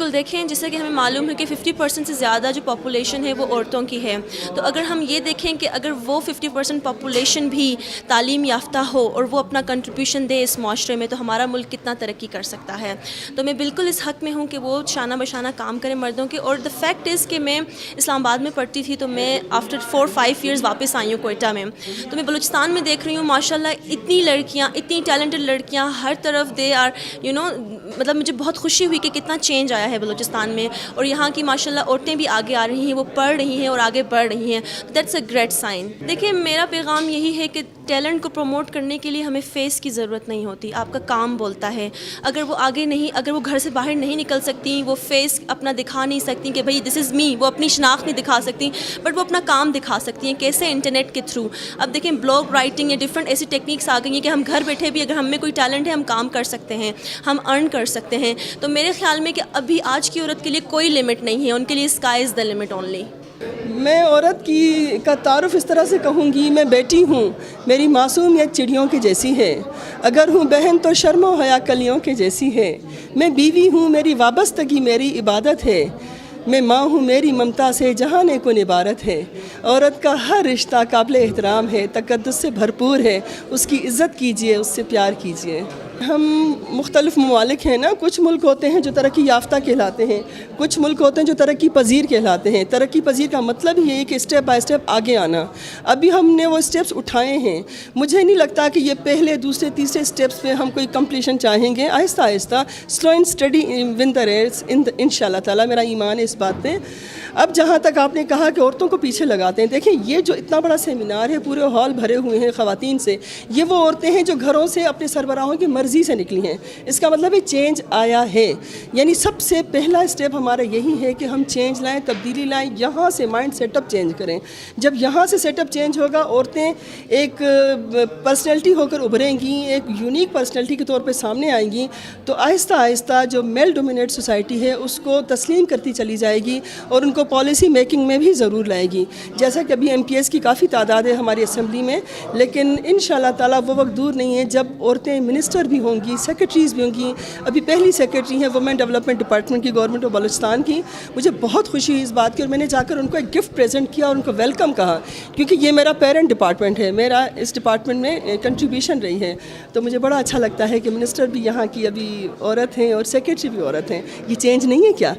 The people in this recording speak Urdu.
بالکل دیکھیں، جیسے کہ ہمیں معلوم ہے کہ 50% سے زیادہ جو پاپولیشن ہے وہ عورتوں کی ہے. تو اگر ہم یہ دیکھیں کہ اگر وہ 50% پاپولیشن بھی تعلیم یافتہ ہو اور وہ اپنا کنٹریبیوشن دے اس معاشرے میں، تو ہمارا ملک کتنا ترقی کر سکتا ہے. تو میں بالکل اس حق میں ہوں کہ وہ شانہ بشانہ کام کریں مردوں کے. اور دا فیکٹ از کہ میں اسلام آباد میں پڑھتی تھی، تو میں آفٹر 4-5 ایئرز واپس آئی ہوں کوئٹہ میں. تو میں بلوچستان میں دیکھ رہی ہوں ماشاء اللہ اتنی لڑکیاں، اتنی ٹیلنٹڈ لڑکیاں ہر طرف دے آر مطلب مجھے بہت خوشی ہوئی کہ کتنا چینج آیا ہے بلوچستان میں. اور یہاں کی ماشاء اللہ عورتیں بھی آگے آ رہی ہیں، وہ پڑھ رہی ہیں اور آگے بڑھ رہی ہیں. That's a great sign. دیکھیں، میرا پیغام یہی ہے کہ ٹیلنٹ کو پروموٹ کرنے کے لیے ہمیں فیس کی ضرورت نہیں ہوتی، آپ کا کام بولتا ہے. اگر وہ آگے نہیں، اگر وہ گھر سے باہر نہیں نکل سکتی، وہ فیس اپنا دکھا نہیں سکتی کہ بھائی دس از می، وہ اپنی شناخت نہیں دکھا سکتی، بٹ وہ اپنا کام دکھا سکتی ہیں. کیسے؟ انٹرنیٹ کے تھرو. اب دیکھیں، بلاگ رائٹنگ یا ڈفرینٹ ایسی ٹیکنیکس آ گئی ہیں کہ ہم گھر بیٹھے بھی اگر ہم میں کوئی ٹیلنٹ ہے ہم کام کر سکتے ہیں، ہم ارن کر سکتے ہیں. تو میرے خیال میں کہ ابھی آج کی عورت کے لیے کوئی لمٹ نہیں ہے، ان کے لیے sky is the limit only. میں عورت کا تعارف اس طرح سے کہوں گی، میں بیٹی ہوں، میری معصومیت چڑیوں کی جیسی ہے. اگر ہوں بہن تو شرم و حیا کلیوں کے جیسی ہے. میں بیوی ہوں، میری وابستگی میری عبادت ہے. میں ماں ہوں، میری ممتا سے جہاں کن عبارت ہے. عورت کا ہر رشتہ قابل احترام ہے، تقدس سے بھرپور ہے. اس کی عزت کیجیے، اس سے پیار کیجیے. ہم مختلف ممالک ہیں نا، کچھ ملک ہوتے ہیں جو ترقی یافتہ کہلاتے ہیں، کچھ ملک ہوتے ہیں جو ترقی پذیر کہلاتے ہیں. ترقی پذیر کا مطلب یہ ہے کہ اسٹیپ بائی اسٹیپ آگے آنا. ابھی ہم نے وہ اسٹیپس اٹھائے ہیں. مجھے نہیں لگتا کہ یہ پہلے دوسرے تیسرے اسٹیپس پہ ہم کوئی کمپلیشن چاہیں گے. آہستہ آہستہ slow and steady win the race ان شاء اللہ تعالیٰ. میرا ایمان ہے اس بات پہ. اب جہاں تک آپ نے کہا کہ عورتوں کو پیچھے لگاتے ہیں، دیکھیں یہ جو اتنا بڑا سیمینار ہے، پورے ہال بھرے ہوئے ہیں خواتین سے، یہ وہ عورتیں ہیں جو گھروں سے اپنے سربراہوں کی مرضی سے نکلی ہیں. اس کا مطلب ہے چینج آیا ہے. یعنی سب سے پہلا اسٹیپ ہمارا یہی ہے کہ ہم چینج لائیں، تبدیلی لائیں، یہاں سے مائنڈ سیٹ اپ چینج کریں. جب یہاں سے سیٹ اپ چینج ہوگا، عورتیں ایک پرسنالٹی ہو کر ابھریں گی، ایک یونیک پرسنالٹی کے طور پہ سامنے آئیں گی. تو آہستہ آہستہ جو میل ڈومینیٹ سوسائٹی ہے اس کو تسلیم کرتی چلی جائے گی اور ان کو پالیسی میکنگ میں بھی ضرور لائے گی. جیسا کہ ابھی ایم پی ایس کی کافی تعداد ہے ہماری اسمبلی میں، لیکن ان شاء اللہ تعالیٰ وہ وقت دور نہیں ہے جب عورتیں منسٹر بھی ہوں گی، سیکرٹریز بھی ہوں گی. ابھی پہلی سیکرٹری ہیں وومن ڈیولپمنٹ ڈپارٹمنٹ کی گورنمنٹ آف بلوچستان کی. مجھے بہت خوشی ہوئی اس بات کی، اور میں نے جا کر ان کو ایک گفٹ پریزنٹ کیا اور ان کو ویلکم کہا، کیونکہ یہ میرا پیرنٹ ڈپارٹمنٹ ہے، میرا اس ڈپارٹمنٹ میں کنٹریبیوشن رہی ہے. تو مجھے بڑا اچھا لگتا ہے کہ منسٹر بھی یہاں کی ابھی عورت ہیں اور سیکرٹری بھی عورت ہیں. یہ چینج نہیں ہے کیا؟